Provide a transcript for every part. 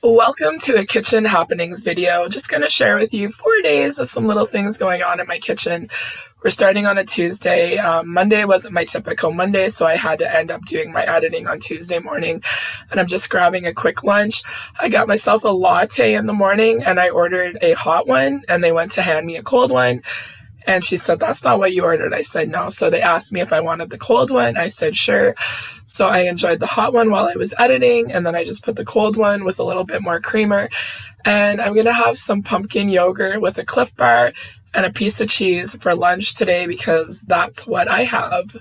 Welcome to a kitchen happenings video. Just going to share with you 4 days of some little things going on in my kitchen. We're starting on a Tuesday. Monday wasn't my typical Monday, so I had to end up doing my editing on Tuesday morning, and I'm just grabbing a quick lunch. I got myself a latte in the morning, and I ordered a hot one, and they went to hand me a cold one. And she said, "That's not what you ordered." I said, "No." So they asked me if I wanted the cold one. I said, "Sure." So I enjoyed the hot one while I was editing, and then I just put the cold one with a little bit more creamer. And I'm going to have some pumpkin yogurt with a Cliff Bar and a piece of cheese for lunch today because that's what I have.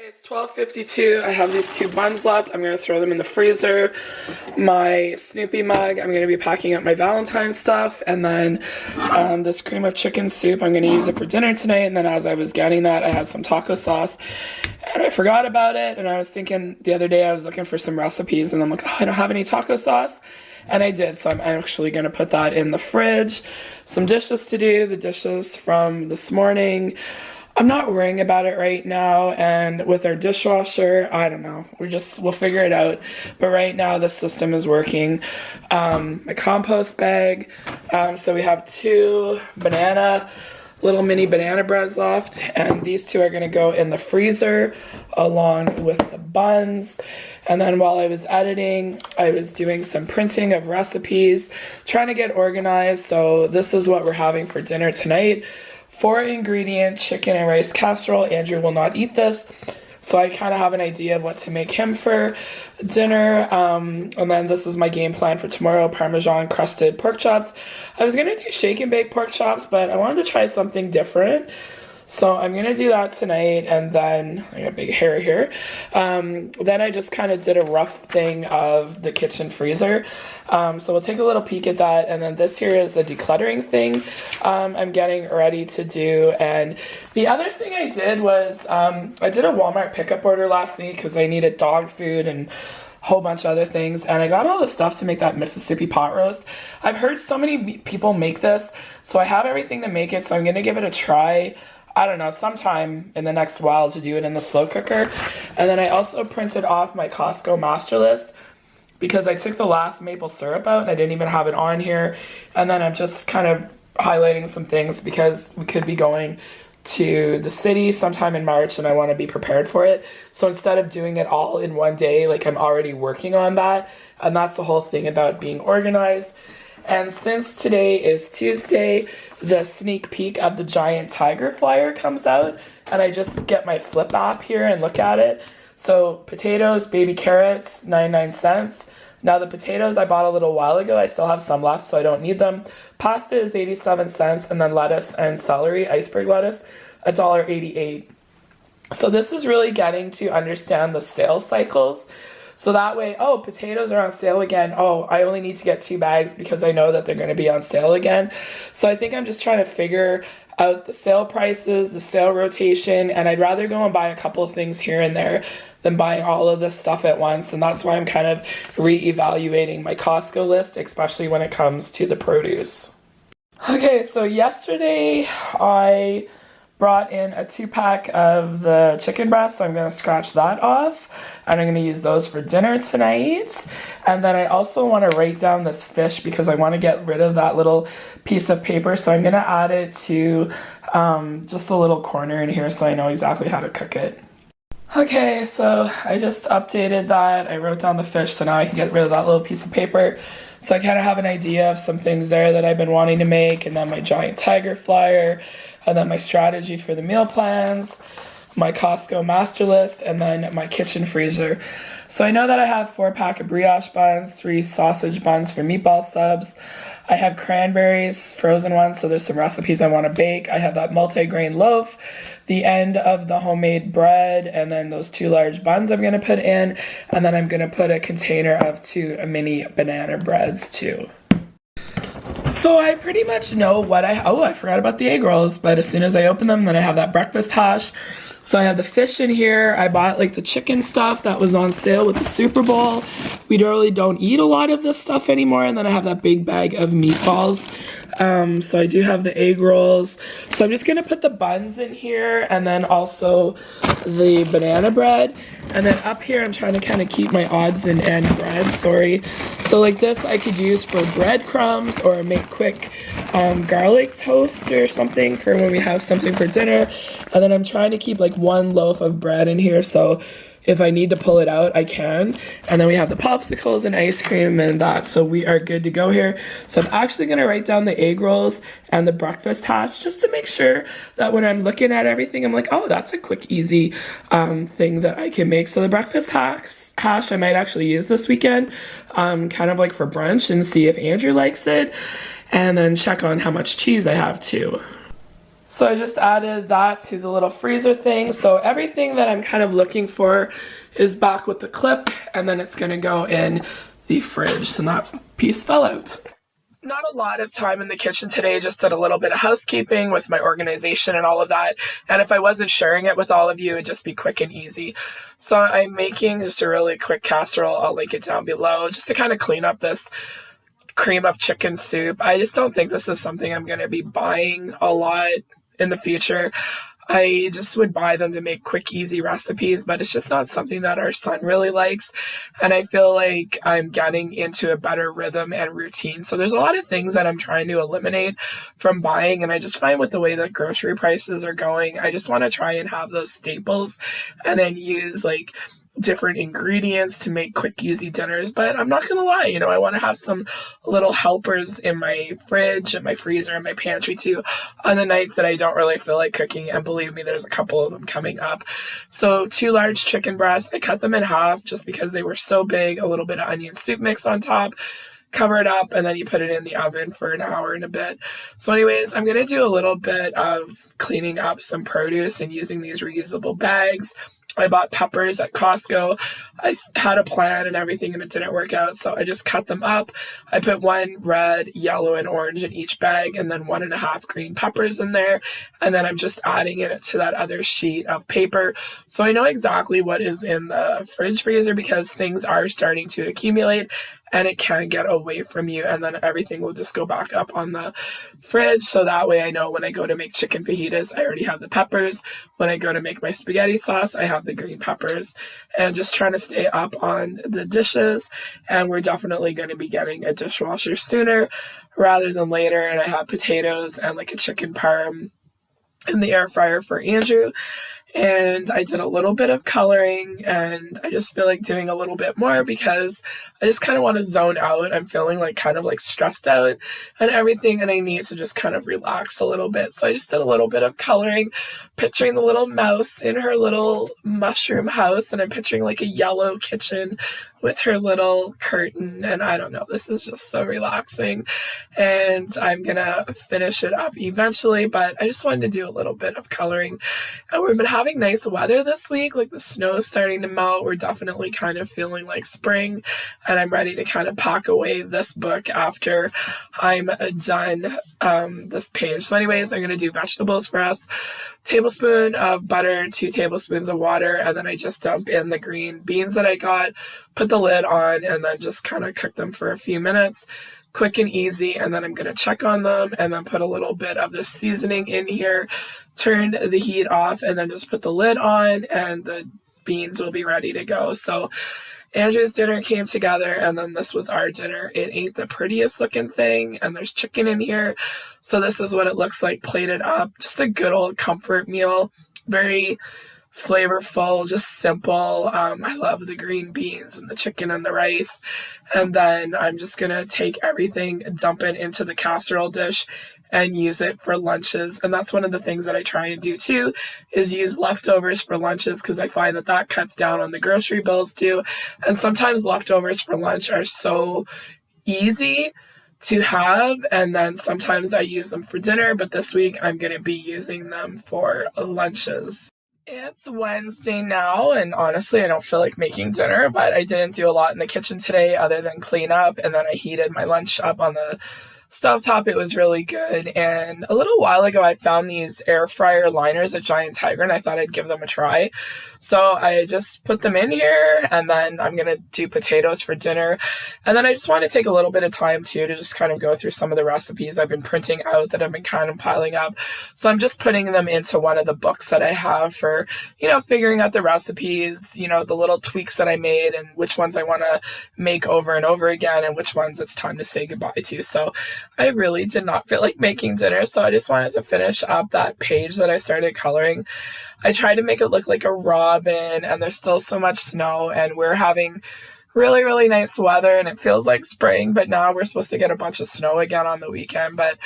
It's 12:52. I have these 2 buns left. I'm going to throw them in the freezer. My Snoopy mug, I'm going to be packing up my Valentine's stuff. And then this cream of chicken soup, I'm going to use it for dinner tonight. And then as I was getting that, I had some taco sauce. And I forgot about it. And I was thinking the other day I was looking for some recipes. And I'm like, oh, I don't have any taco sauce. And I did. So I'm actually going to put that in the fridge. Some dishes to do. The dishes from this morning. I'm not worrying about it right now, and with our dishwasher, I don't know, we'll figure it out, but right now the system is working. My compost bag, so we have 2 little mini banana breads left, and these 2 are going to go in the freezer along with the buns. And then while I was editing, I was doing some printing of recipes, trying to get organized. So this is what we're having for dinner tonight. 4-ingredient chicken and rice casserole. Andrew will not eat this, so I kind of have an idea of what to make him for dinner. And then this is my game plan for tomorrow: Parmesan crusted pork chops. I was gonna do shake and bake pork chops, but I wanted to try something different, so I'm gonna do that tonight. And then I got a big hair here. Then I just kind of did a rough thing of the kitchen freezer. So we'll take a little peek at that. And then this here is a decluttering thing I'm getting ready to do. And the other thing I did was I did a Walmart pickup order last week because I needed dog food and a whole bunch of other things, and I got all the stuff to make that Mississippi pot roast. I've heard so many people make this, so I have everything to make it, so I'm gonna give it a try. I don't know, sometime in the next while to do it in the slow cooker. And then I also printed off my Costco master list because I took the last maple syrup out and I didn't even have it on here. And then I'm just kind of highlighting some things because we could be going to the city sometime in March and I want to be prepared for it. So instead of doing it all in one day, like, I'm already working on that. And that's the whole thing about being organized. And since today is Tuesday, the sneak peek of the giant tiger flyer comes out, and I just get my Flip app here and look at it. So potatoes, baby carrots, 99 cents. Now the potatoes I bought a little while ago, I still have some left, so I don't need them. Pasta is 87 cents, and then lettuce and celery, iceberg lettuce, $1.88. So this is really getting to understand the sales cycles. So that way, oh, potatoes are on sale again. Oh, I only need to get 2 bags because I know that they're going to be on sale again. So I think I'm just trying to figure out the sale prices, the sale rotation, and I'd rather go and buy a couple of things here and there than buying all of this stuff at once. And that's why I'm kind of re-evaluating my Costco list, especially when it comes to the produce. Okay, so yesterday I brought in a 2-pack of the chicken breast, so I'm going to scratch that off, and I'm going to use those for dinner tonight. And then I also want to write down this fish because I want to get rid of that little piece of paper, so I'm going to add it to just a little corner in here so I know exactly how to cook it. Okay, so I just updated that. I wrote down the fish, so now I can get rid of that little piece of paper. So I kind of have an idea of some things there that I've been wanting to make, and then my giant tiger flyer, and then my strategy for the meal plans, my Costco master list, and then my kitchen freezer. So I know that I have 4-pack of brioche buns, 3 sausage buns for meatball subs. I have cranberries, frozen ones, so there's some recipes I want to bake. I have that multi-grain loaf, the end of the homemade bread, and then those 2 large buns I'm going to put in, and then I'm going to put a container of 2 mini banana breads too. So I pretty much know what I forgot about the egg rolls, but as soon as I open them, then I have that breakfast hash. So I have the fish in here. I bought like the chicken stuff that was on sale with the Super Bowl. We really don't eat a lot of this stuff anymore. And then I have that big bag of meatballs So I do have the egg rolls. So I'm just gonna put the buns in here and then also the banana bread. And then up here I'm trying to kind of keep my odds and end bread, sorry. So like this I could use for breadcrumbs or make quick garlic toast or something for when we have something for dinner. And then I'm trying to keep like one loaf of bread in here, so if I need to pull it out, I can. And then we have the popsicles and ice cream and that, so we are good to go here. So I'm actually gonna write down the egg rolls and the breakfast hash just to make sure that when I'm looking at everything, I'm like, oh, that's a quick, easy thing that I can make. So the breakfast hash I might actually use this weekend, kind of like for brunch, and see if Andrew likes it, and then check on how much cheese I have too. So I just added that to the little freezer thing. So everything that I'm kind of looking for is back with the clip, and then it's gonna go in the fridge, and that piece fell out. Not a lot of time in the kitchen today, just did a little bit of housekeeping with my organization and all of that. And if I wasn't sharing it with all of you, it'd just be quick and easy. So I'm making just a really quick casserole. I'll link it down below just to kind of clean up this cream of chicken soup. I just don't think this is something I'm gonna be buying a lot in the future. I just would buy them to make quick, easy recipes, but it's just not something that our son really likes. And I feel like I'm getting into a better rhythm and routine. So there's a lot of things that I'm trying to eliminate from buying. And I just find with the way that grocery prices are going, I just want to try and have those staples and then use like different ingredients to make quick, easy dinners. But I'm not gonna lie, I want to have some little helpers in my fridge and my freezer and my pantry too on the nights that I don't really feel like cooking. And believe me, there's a couple of them coming up. So 2 large chicken breasts, I cut them in half just because they were so big. A little bit of onion soup mix on top, cover it up, and then you put it in the oven for an hour and a bit. So anyways, I'm gonna do a little bit of cleaning up some produce and using these reusable bags. I bought peppers at Costco. I had a plan and everything, and it didn't work out, so I just cut them up. I put 1 red, yellow, and orange in each bag, and then 1.5 green peppers in there, and then I'm just adding it to that other sheet of paper. So I know exactly what is in the fridge freezer because things are starting to accumulate, and it can get away from you, and then everything will just go back up on the fridge. So that way I know when I go to make chicken fajitas, I already have the peppers. When I go to make my spaghetti sauce, I have the green peppers, and just trying to stay up on the dishes. And we're definitely going to be getting a dishwasher sooner rather than later. And I have potatoes and like a chicken parm in the air fryer for Andrew. And I did a little bit of coloring, and I just feel like doing a little bit more because I just kind of want to zone out. I'm feeling like kind of like stressed out and everything, and I need to just kind of relax a little bit. So I just did a little bit of coloring, picturing the little mouse in her little mushroom house, and I'm picturing like a yellow kitchen with her little curtain, and I don't know, this is just so relaxing, and I'm gonna finish it up eventually, but I just wanted to do a little bit of coloring. And we've been having nice weather this week, like the snow is starting to melt. We're definitely kind of feeling like spring, and I'm ready to kind of pack away this book after I'm done this page. So anyways, I'm gonna do vegetables for us. Tablespoon of butter, 2 tablespoons of water, and then I just dump in the green beans that I got, put the lid on, and then just kind of cook them for a few minutes. Quick and easy, and then I'm going to check on them and then put a little bit of the seasoning in here, turn the heat off, and then just put the lid on, and the beans will be ready to go. So Andrew's dinner came together, and then this was our dinner. It ain't the prettiest looking thing, and there's chicken in here. So this is what it looks like plated up. Just a good old comfort meal. Very flavorful, just simple. I love the green beans and the chicken and the rice. And then I'm just going to take everything and dump it into the casserole dish and use it for lunches. And that's one of the things that I try and do too, is use leftovers for lunches, because I find that that cuts down on the grocery bills too. And sometimes leftovers for lunch are so easy to have, and then sometimes I use them for dinner, but this week I'm going to be using them for lunches. It's Wednesday now, and honestly, I don't feel like making dinner, but I didn't do a lot in the kitchen today other than clean up, and then I heated my lunch up on the stovetop, it was really good. And a little while ago, I found these air fryer liners at Giant Tiger, and I thought I'd give them a try. So I just put them in here, and then I'm gonna do potatoes for dinner. And then I just want to take a little bit of time too to just kind of go through some of the recipes I've been printing out that I've been kind of piling up. So I'm just putting them into one of the books that I have for, figuring out the recipes, the little tweaks that I made and which ones I want to make over and over again and which ones it's time to say goodbye to. So I really did not feel like making dinner, so I just wanted to finish up that page that I started coloring. I tried to make it look like a robin, and there's still so much snow, and we're having really, really nice weather, and it feels like spring, but now we're supposed to get a bunch of snow again on the weekend. But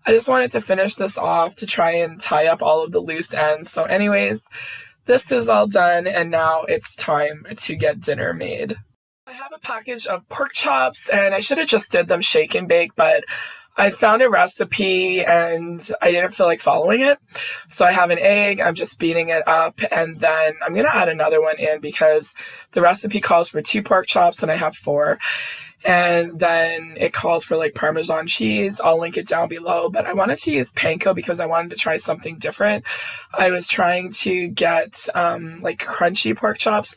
I just wanted to finish this off to try and tie up all of the loose ends. So anyways, this is all done, and now it's time to get dinner made. I have a package of pork chops, and I should have just did them shake and bake, but I found a recipe and I didn't feel like following it. So I have an egg, I'm just beating it up, and then I'm going to add another one in because the recipe calls for 2 pork chops and I have 4. And then it called for like Parmesan cheese. I'll link it down below, but I wanted to use panko because I wanted to try something different. I was trying to get like crunchy pork chops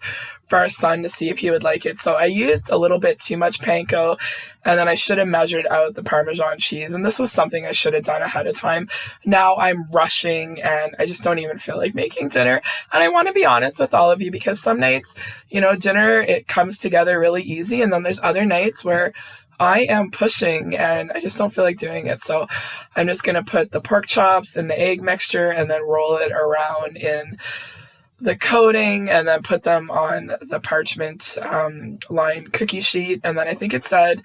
for our son to see if he would like it. So I used a little bit too much panko, and then I should have measured out the Parmesan cheese. And this was something I should have done ahead of time. Now I'm rushing and I just don't even feel like making dinner. And I want to be honest with all of you because some nights, dinner, it comes together really easy. And then there's other nights where I am pushing and I just don't feel like doing it. So I'm just going to put the pork chops in the egg mixture and then roll it around in the coating and then put them on the parchment lined cookie sheet. And then I think it said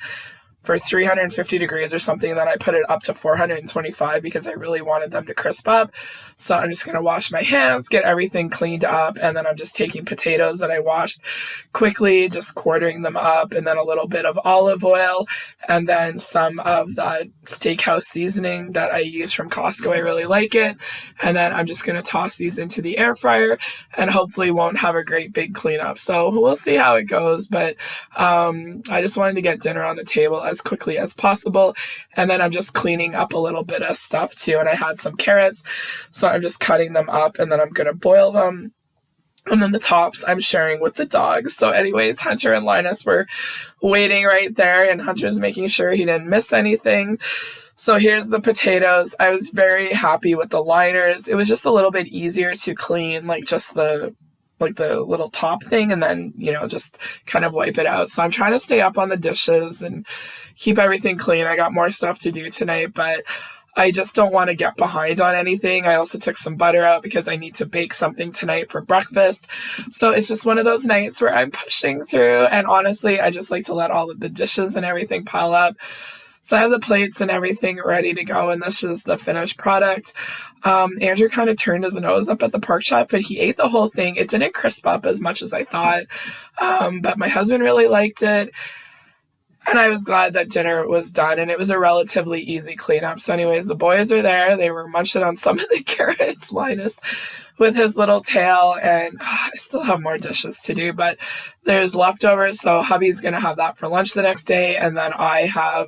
for 350 degrees or something, then I put it up to 425 because I really wanted them to crisp up. So I'm just going to wash my hands, get everything cleaned up, and then I'm just taking potatoes that I washed quickly, just quartering them up, and then a little bit of olive oil, and then some of the steakhouse seasoning that I use from Costco. I really like it. And then I'm just going to toss these into the air fryer and hopefully won't have a great big cleanup. So we'll see how it goes, but I just wanted to get dinner on the table as quickly as possible. And then I'm just cleaning up a little bit of stuff too. And I had some carrots, so I'm just cutting them up and then I'm going to boil them. And then the tops I'm sharing with the dogs. So anyways, Hunter and Linus were waiting right there, and Hunter's making sure he didn't miss anything. So here's the potatoes. I was very happy with the liners. It was just a little bit easier to clean, like just the little top thing, and then, just kind of wipe it out. So I'm trying to stay up on the dishes and keep everything clean. I got more stuff to do tonight, but I just don't want to get behind on anything. I also took some butter out because I need to bake something tonight for breakfast. So it's just one of those nights where I'm pushing through, and honestly, I just like to let all of the dishes and everything pile up. So I have the plates and everything ready to go, and this is the finished product. Andrew kind of turned his nose up at the pork chop, but he ate the whole thing. It didn't crisp up as much as I thought, but my husband really liked it. And I was glad that dinner was done, and it was a relatively easy cleanup. So anyways, the boys are there. They were munching on some of the carrots, Linus with his little tail, and I still have more dishes to do, but there's leftovers. So hubby's going to have that for lunch the next day, and then I have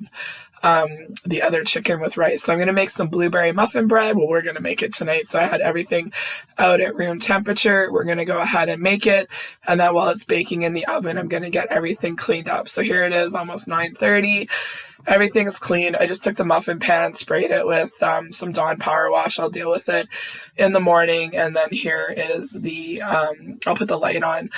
the other chicken with rice. So I'm going to make some blueberry muffin bread. Well, we're going to make it tonight. So I had everything out at room temperature. We're going to go ahead and make it. And then while it's baking in the oven, I'm going to get everything cleaned up. So here it is, almost 9:30. Everything's cleaned. I just took the muffin pan, sprayed it with some Dawn Power Wash. I'll deal with it in the morning. And then here is the, I'll put the light on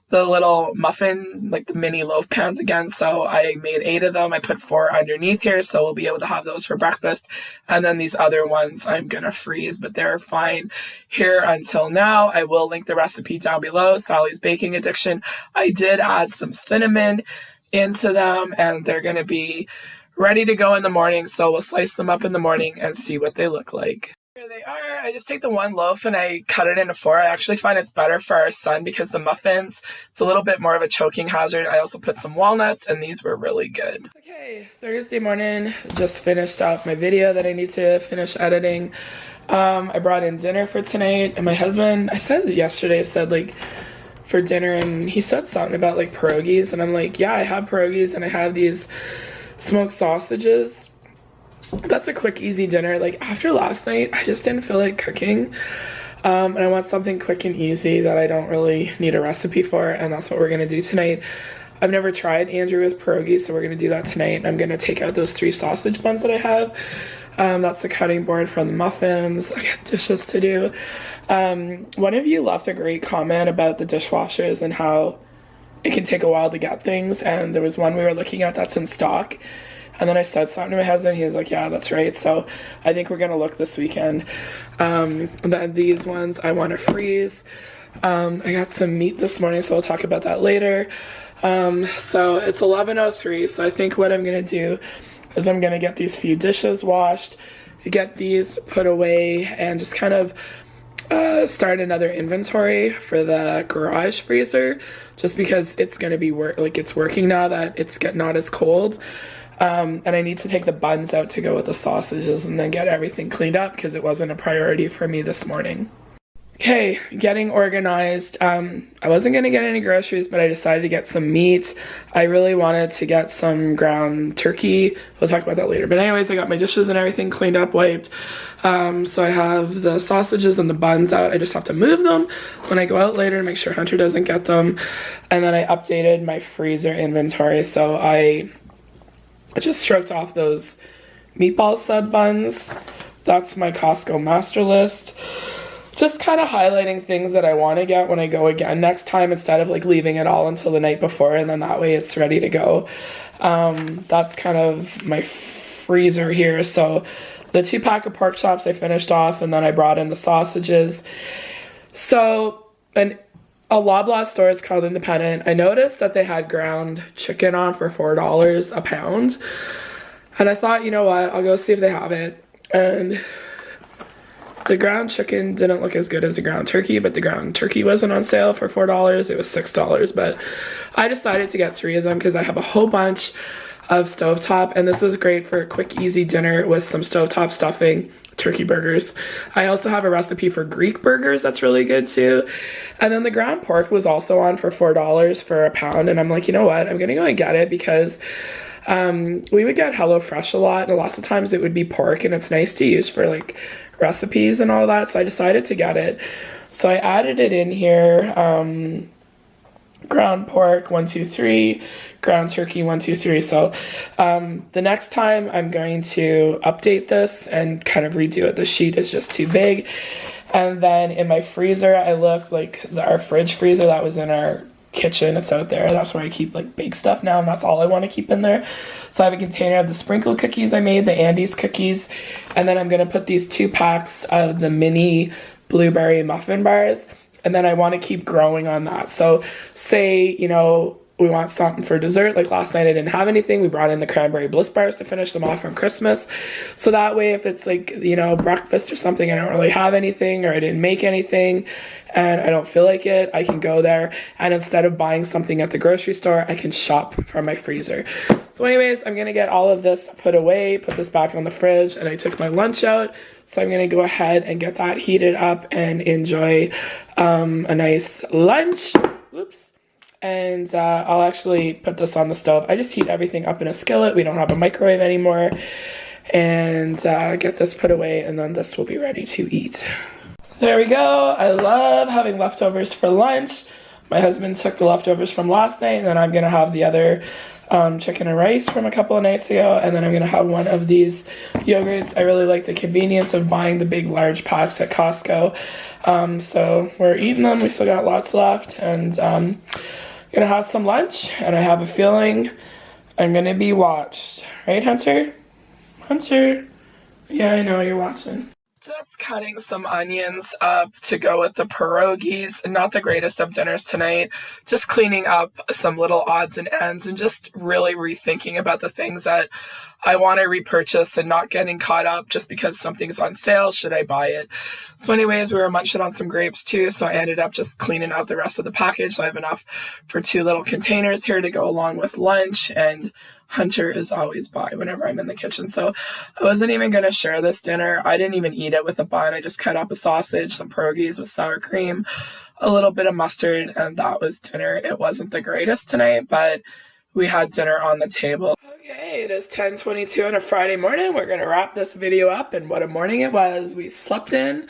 the little muffin, like the mini loaf pans again. So I made 8 of them. I put 4 underneath here, so we'll be able to have those for breakfast. And then these other ones I'm gonna freeze, but they're fine here until now. I will link the recipe down below, Sally's Baking Addiction. I did add some cinnamon into them, and they're gonna be ready to go in the morning. So we'll slice them up in the morning and see what they look like. Here they are. I just take the one loaf and I cut it into 4. I actually find it's better for our son because the muffins, it's a little bit more of a choking hazard. I also put some walnuts, and these were really good. Okay, Thursday morning, just finished up my video that I need to finish editing. I brought in dinner for tonight, and my husband, I said like for dinner, and he said something about like pierogies, and I'm like, yeah, I have pierogies, and I have these smoked sausages. that's a quick, easy dinner. Like after last night, I just didn't feel like cooking. And I want something quick and easy that I don't really need a recipe for, and that's what we're gonna do tonight. I've never tried Andrew with pierogies, so we're gonna do that tonight. I'm gonna take out those 3 sausage buns that I have. That's the cutting board from the muffins. I got dishes to do. One of you left a great comment about the dishwashers and how it can take a while to get things, and there was one we were looking at that's in stock. And then I said something to my husband, he was like, yeah, that's right. So I think we're gonna look this weekend. Then these ones I wanna freeze. I got some meat this morning, so we'll talk about that later. So it's 11:03, so I think what I'm gonna do is I'm gonna get these few dishes washed, get these put away, and just kind of start another inventory for the garage freezer, just because it's gonna be it's working now that it's not as cold. And I need to take the buns out to go with the sausages and then get everything cleaned up because it wasn't a priority for me this morning. Okay, getting organized. I wasn't gonna get any groceries, but I decided to get some meat. I really wanted to get some ground turkey. We'll talk about that later. But anyways, I got my dishes and everything cleaned up, wiped. So I have the sausages and the buns out. I just have to move them when I go out later to make sure Hunter doesn't get them. And then I updated my freezer inventory. So I just stroked off those meatball sub buns. That's my Costco master list. Just kind of highlighting things that I want to get when I go again next time, instead of like leaving it all until the night before, and then that way it's ready to go. That's kind of my freezer here. So the 2-pack of pork chops I finished off, and then I brought in the sausages. So a Loblaw store is called Independent. I noticed that they had ground chicken on for $4 a pound. And I thought, you know what, I'll go see if they have it. And the ground chicken didn't look as good as the ground turkey, but the ground turkey wasn't on sale for $4. It was $6. But I decided to get 3 of them because I have a whole bunch of stovetop. And this is great for a quick, easy dinner with some stovetop stuffing. Turkey burgers. I also have a recipe for Greek burgers that's really good too. And then the ground pork was also on for $4 for a pound, and I'm like, you know what, I'm gonna go and get it because we would get HelloFresh a lot, and lots of times it would be pork, and it's nice to use for like recipes and all that, so I decided to get it. So I added it in here. Ground pork 1, 2, 3, ground turkey 1, 2, 3. So the next time I'm going to update this and kind of redo it. The sheet is just too big. And then in my freezer, I looked like our fridge freezer that was in our kitchen. It's out there. That's where I keep like baked stuff now, and that's all I want to keep in there. So I have a container of the sprinkle cookies I made, the Andes cookies, and then I'm going to put these 2 packs of the mini blueberry muffin bars. And then I want to keep growing on that. So say, you know, we want something for dessert. Like last night I didn't have anything. We brought in the cranberry bliss bars to finish them off from Christmas. So that way if it's like, you know, breakfast or something, I don't really have anything or I didn't make anything and I don't feel like it, I can go there. And instead of buying something at the grocery store, I can shop from my freezer. So anyways, I'm going to get all of this put away, put this back on the fridge, and I took my lunch out. So I'm going to go ahead and get that heated up and enjoy a nice lunch. Whoops. And I'll actually put this on the stove. I just heat everything up in a skillet. We don't have a microwave anymore. And get this put away, and then this will be ready to eat. There we go. I love having leftovers for lunch. My husband took the leftovers from last night, and then I'm going to have the other chicken and rice from a couple of nights ago, and then I'm gonna have one of these yogurts. I really like the convenience of buying the big large packs at Costco. So we're eating them. We still got lots left, and gonna have some lunch, and I have a feeling I'm gonna be watched. Right, Hunter? Hunter? Yeah, I know you're watching. Just cutting some onions up to go with the pierogies. Not the greatest of dinners tonight. Just cleaning up some little odds and ends and just really rethinking about the things that I want to repurchase and not getting caught up just because something's on sale. Should I buy it? So anyways, we were munching on some grapes too, so I ended up just cleaning out the rest of the package. So I have enough for 2 little containers here to go along with lunch, and Hunter is always by whenever I'm in the kitchen. So I wasn't even going to share this dinner. I didn't even eat it with a bun. I just cut up a sausage, some pierogies with sour cream, a little bit of mustard, and that was dinner. It wasn't the greatest tonight, but we had dinner on the table. Okay, it is 10:22 on a Friday morning. We're gonna wrap this video up, and what a morning it was. We slept in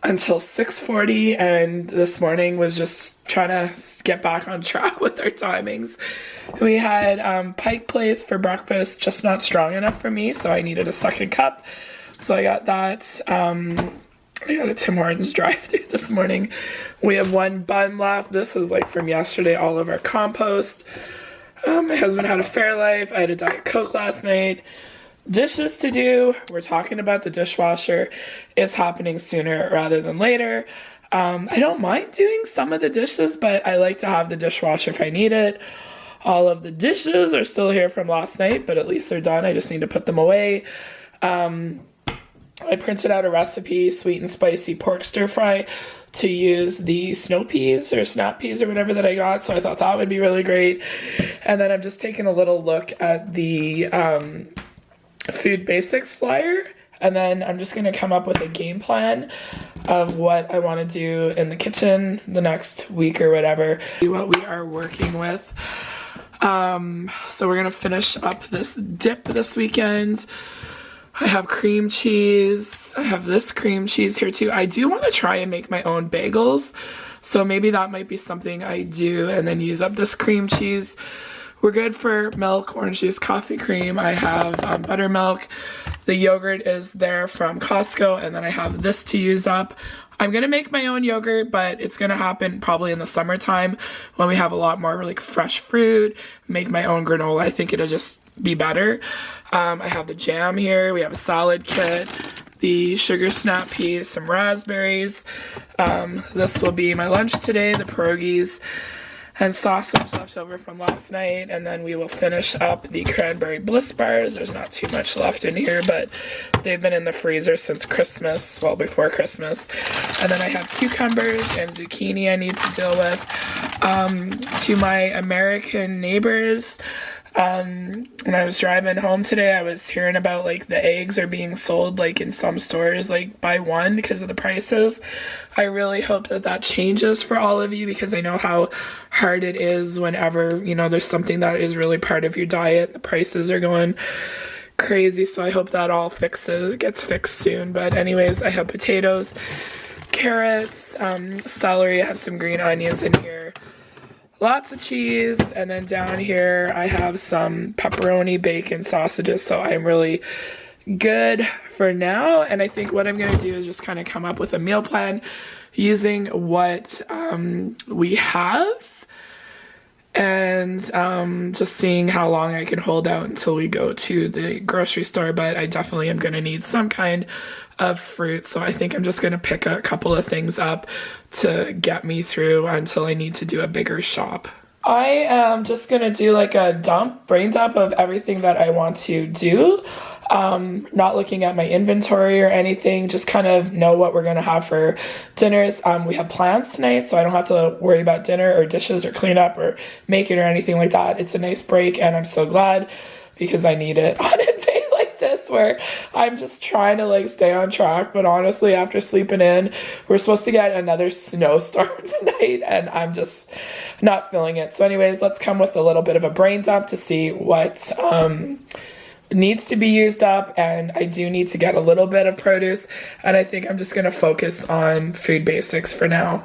until 6:40, and this morning was just trying to get back on track with our timings. We had Pike Place for breakfast, just not strong enough for me, so I needed a second cup. So I got that. I got a Tim Hortons drive-thru this morning. We have one bun left. This is like from yesterday, all of our compost. My husband had a Fairlife. I had a Diet Coke last night. Dishes to do. We're talking about the dishwasher. It's happening sooner rather than later. I don't mind doing some of the dishes, but I like to have the dishwasher if I need it. All of the dishes are still here from last night, but at least they're done. I just need to put them away. I printed out a recipe, sweet and spicy pork stir fry, to use the snow peas or snap peas or whatever that I got, so I thought that would be really great. And then I'm just taking a little look at the food basics flyer, and then I'm just going to come up with a game plan of what I want to do in the kitchen the next week or whatever, what we are working with. So we're going to finish up this dip this weekend. I have cream cheese. I have this cream cheese here too. I do want to try and make my own bagels, so maybe that might be something I do, and then use up this cream cheese. We're good for milk, orange juice, coffee cream. I have buttermilk. The yogurt is there from Costco, and then I have this to use up. I'm going to make my own yogurt, but it's going to happen probably in the summertime when we have a lot more like fresh fruit. Make my own granola. I think it'll just be better. I have the jam here. We have a salad kit, the sugar snap peas, some raspberries. This will be my lunch today, the pierogies and sausage left over from last night, and then we will finish up the cranberry bliss bars. There's not too much left in here, but they've been in the freezer since Christmas, well, before Christmas. And then I have cucumbers and zucchini I need to deal with. To my American neighbors, when I was driving home today, I was hearing about like the eggs are being sold like in some stores like by one because of the prices. I really hope that that changes for all of you, because I know how hard it is whenever, you know, there's something that is really part of your diet. The prices are going crazy, so I hope that all gets fixed soon. But anyways, I have potatoes, carrots, celery. I have some green onions in here. Lots of cheese, and then down here I have some pepperoni, bacon, sausages, so I'm really good for now. And I think what I'm going to do is just kind of come up with a meal plan using what we have, and just seeing how long I can hold out until we go to the grocery store. But I definitely am going to need some kind of fruit, so I think I'm just going to pick a couple of things up to get me through until I need to do a bigger shop. I am just going to do like a brain dump of everything that I want to do. Not looking at my inventory or anything, just kind of know what we're going to have for dinners. We have plans tonight, so I don't have to worry about dinner or dishes or cleanup or make it or anything like that. It's a nice break, and I'm so glad, because I need it on a day like this where I'm just trying to like stay on track. But honestly, after sleeping in, we're supposed to get another snowstorm tonight, and I'm just not feeling it. So anyways, let's come with a little bit of a brain dump to see what needs to be used up. And I do need to get a little bit of produce, and I think I'm just going to focus on food basics for now.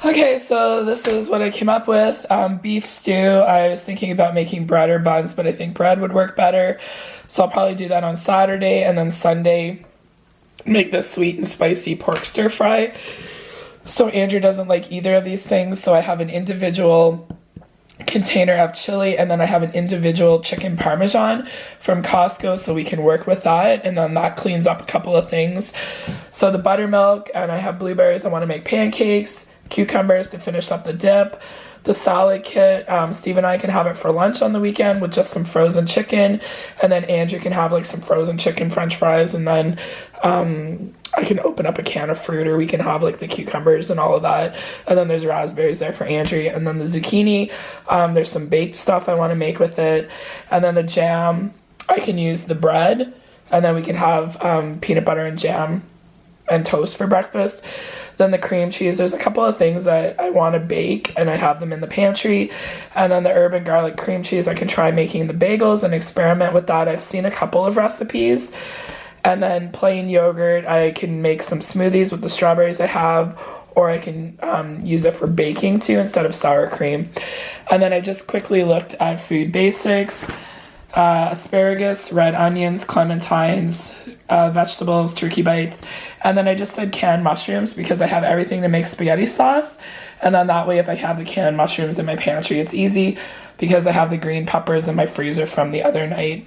Okay, so this is what I came up with. Beef stew. I was thinking about making bread or buns, but I think bread would work better. So I'll probably do that on Saturday, and then Sunday make this sweet and spicy pork stir fry. So Andrew doesn't like either of these things, so I have an individual container of chili, and then I have an individual chicken parmesan from Costco, so we can work with that, and then that cleans up a couple of things. So the buttermilk, and I have blueberries. I want to make pancakes, cucumbers to finish up the dip. The salad kit, Steve and I can have it for lunch on the weekend with just some frozen chicken, and then Andrew can have like some frozen chicken french fries, and then I can open up a can of fruit, or we can have like the cucumbers and all of that. And then there's raspberries there for Andrew, and then the zucchini, there's some baked stuff I want to make with it. And then the jam, I can use the bread, and then we can have peanut butter and jam and toast for breakfast. Then the cream cheese, there's a couple of things that I want to bake and I have them in the pantry. And then the herb and garlic cream cheese, I can try making the bagels and experiment with that. I've seen a couple of recipes. And then plain yogurt, I can make some smoothies with the strawberries I have, or I can use it for baking too instead of sour cream. And then I just quickly looked at food basics. Asparagus, red onions, clementines, vegetables, turkey bites, and then I just said canned mushrooms because I have everything to make spaghetti sauce, and then that way if I have the canned mushrooms in my pantry, it's easy because I have the green peppers in my freezer from the other night.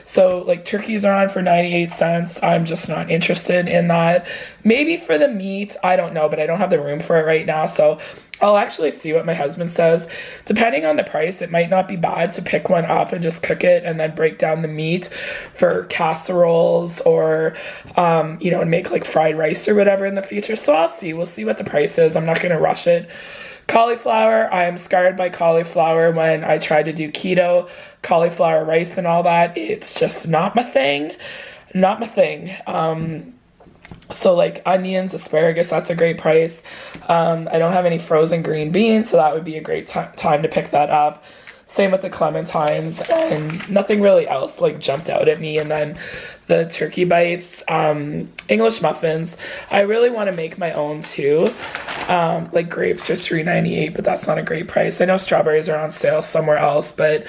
So like turkeys are on for 98 cents. I'm just not interested in that. Maybe for the meat, I don't know, but I don't have the room for it right now, so I'll actually see what my husband says. Depending on the price, it might not be bad to pick one up and just cook it and then break down the meat for casseroles or, you know, and make like fried rice or whatever in the future. So I'll see. We'll see what the price is. I'm not going to rush it. Cauliflower, I am scarred by cauliflower. When I tried to do keto, cauliflower rice and all that, it's just not my thing. Not my thing. So like onions, asparagus, that's a great price. I don't have any frozen green beans, so that would be a great time to pick that up. Same with the clementines, and nothing really else like jumped out at me. And then the turkey bites, English muffins. I really want to make my own too. Like grapes are $3.98, but that's not a great price. I know strawberries are on sale somewhere else, but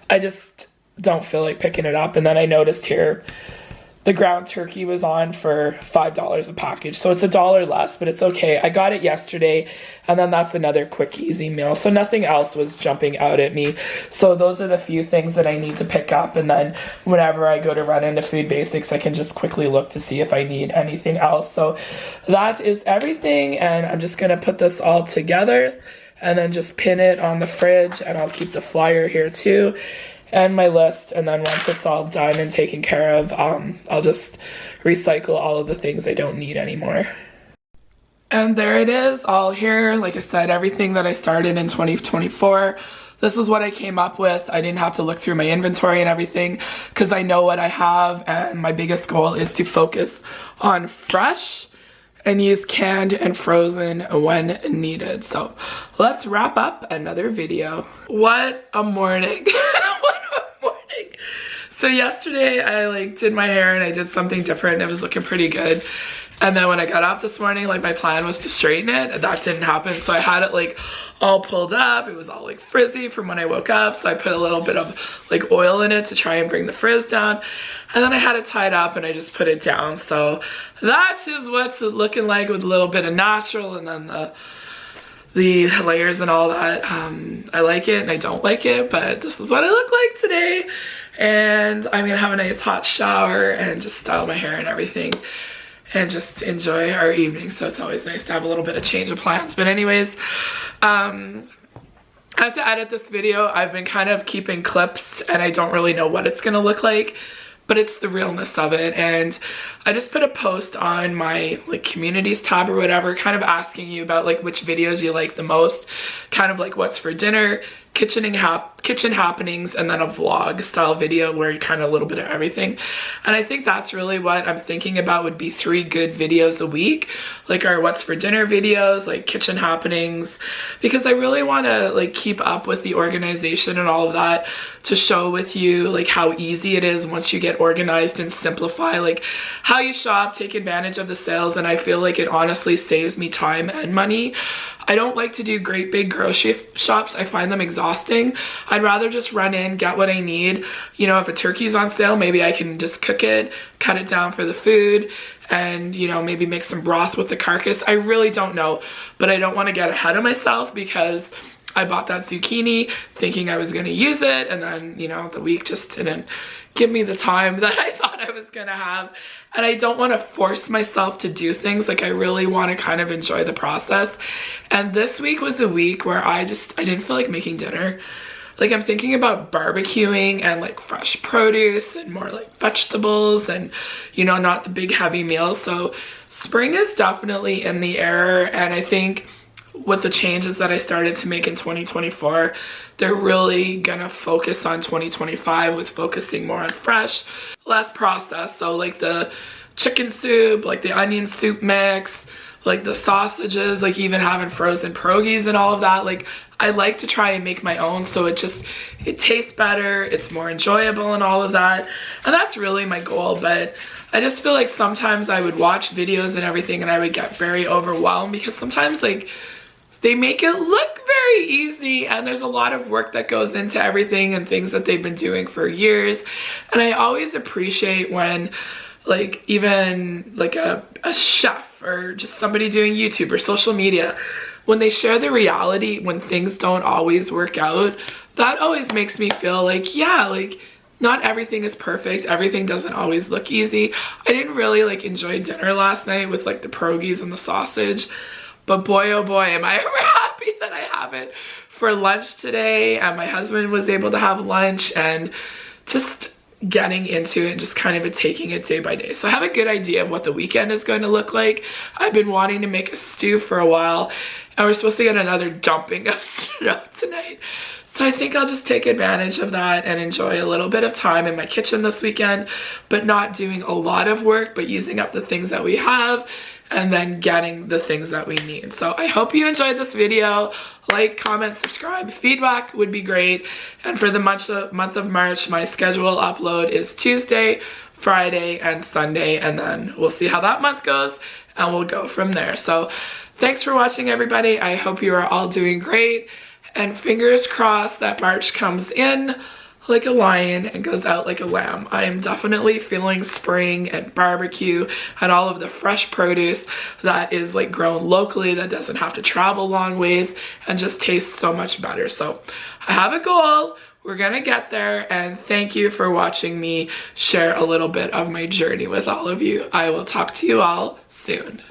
I just don't feel like picking it up. And then I noticed here the ground turkey was on for $5 a package, so it's $1 less, but it's okay. I got it yesterday, and then that's another quick, easy meal, so nothing else was jumping out at me. So those are the few things that I need to pick up, and then whenever I go to run into food basics, I can just quickly look to see if I need anything else. So that is everything, and I'm just gonna put this all together and then just pin it on the fridge, and I'll keep the flyer here too, and my list, and then once it's all done and taken care of, I'll just recycle all of the things I don't need anymore. And there it is, all here. Like I said, everything that I started in 2024, this is what I came up with. I didn't have to look through my inventory and everything because I know what I have, and my biggest goal is to focus on fresh and use canned and frozen when needed. So let's wrap up another video. What a morning. What a morning. So yesterday I like did my hair and I did something different and it was looking pretty good. And then when I got up this morning, like my plan was to straighten it, and that didn't happen. So I had it like all pulled up. It was all like frizzy from when I woke up. So I put a little bit of like oil in it to try and bring the frizz down. And then I had it tied up and I just put it down. So that is what's looking like with a little bit of natural and then the layers and all that. I like it and I don't like it, but this is what I look like today. And I'm gonna have a nice hot shower and just style my hair and everything and just enjoy our evening. So it's always nice to have a little bit of change of plans. But anyways, I have to edit this video. I've been kind of keeping clips and I don't really know what it's gonna look like, but it's the realness of it. And I just put a post on my like communities tab or whatever, kind of asking you about like which videos you like the most, kind of like what's for dinner, kitchen happenings, and then a vlog style video where you kind of a little bit of everything. And I think that's really what I'm thinking about would be 3 good videos a week, like our what's for dinner videos, like kitchen happenings, because I really want to like keep up with the organization and all of that to show with you like how easy it is once you get organized and simplify like how you shop, take advantage of the sales. And I feel like it honestly saves me time and money. I don't like to do great big grocery shops. I find them exhausting. I'd rather just run in, get what I need. You know, if a turkey's on sale, maybe I can just cook it, cut it down for the food, and, you know, maybe make some broth with the carcass. I really don't know, but I don't want to get ahead of myself because I bought that zucchini thinking I was going to use it, and then, you know, the week just didn't give me the time that I thought I was going to have. And I don't want to force myself to do things. Like I really want to kind of enjoy the process. And this week was a week where I didn't feel like making dinner. Like I'm thinking about barbecuing and like fresh produce and more like vegetables and, you know, not the big heavy meals. So spring is definitely in the air, and I think with the changes that I started to make in 2024, they're really gonna focus on 2025 with focusing more on fresh, less processed. So like the chicken soup, like the onion soup mix, like the sausages, like even having frozen pierogies and all of that. Like I like to try and make my own, so it tastes better, it's more enjoyable and all of that. And that's really my goal. But I just feel like sometimes I would watch videos and everything and I would get very overwhelmed, because sometimes like they make it look very easy and there's a lot of work that goes into everything and things that they've been doing for years. And I always appreciate when like even like a chef or just somebody doing YouTube or social media, when they share the reality when things don't always work out. That always makes me feel like, yeah, like not everything is perfect, everything doesn't always look easy. I didn't really like enjoy dinner last night with like the pierogies and the sausage, but boy oh boy am I ever happy that I have it for lunch today. And my husband was able to have lunch, and just getting into it and just kind of taking it day by day. So I have a good idea of what the weekend is going to look like. I've been wanting to make a stew for a while, and we're supposed to get another dumping of snow tonight. So I think I'll just take advantage of that and enjoy a little bit of time in my kitchen this weekend, but not doing a lot of work, but using up the things that we have and then getting the things that we need. So I hope you enjoyed this video. Like, comment, subscribe. Feedback would be great. And for the month of March, my schedule upload is Tuesday, Friday, and Sunday. And then we'll see how that month goes and we'll go from there. So thanks for watching, everybody. I hope you are all doing great. And fingers crossed that March comes in like a lion and goes out like a lamb. I am definitely feeling spring and barbecue and all of the fresh produce that is like grown locally, that doesn't have to travel long ways and just tastes so much better. So I have a goal. We're gonna get there, and thank you for watching me share a little bit of my journey with all of you. I will talk to you all soon.